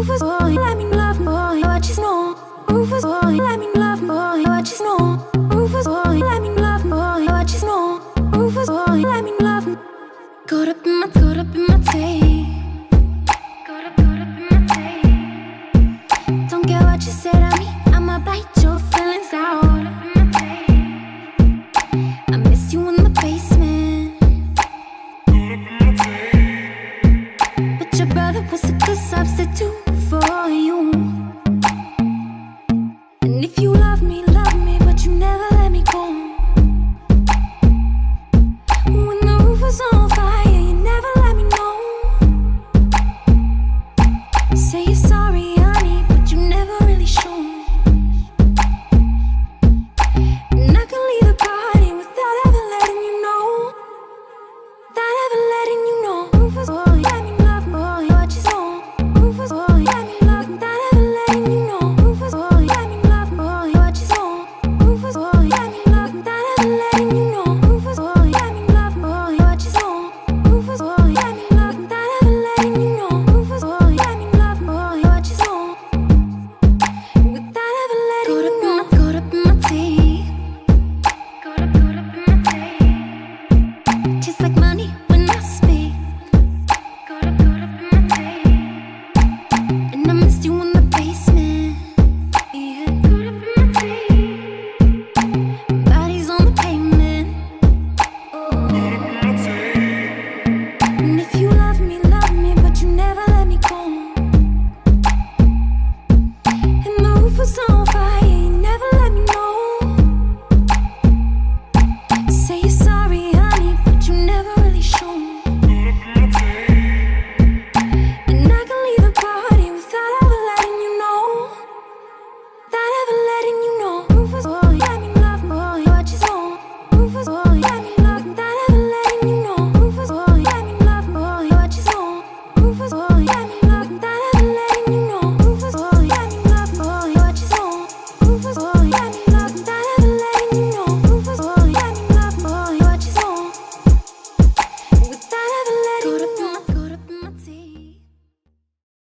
Rufus boy, let me love boy, what you know. Rufus boy, let me love boy, what you know. Rufus boy, let me love boy, what you know. Rufus boy, let me love. Caught up in my tape. Caught up in my tape. Don't care what you said to me, I'ma bite your feelings out. I miss you in the basement. But your brother was a good substitute for you. And if you love me, but you never let me go. When the roof was on fire, you never let me know. Say you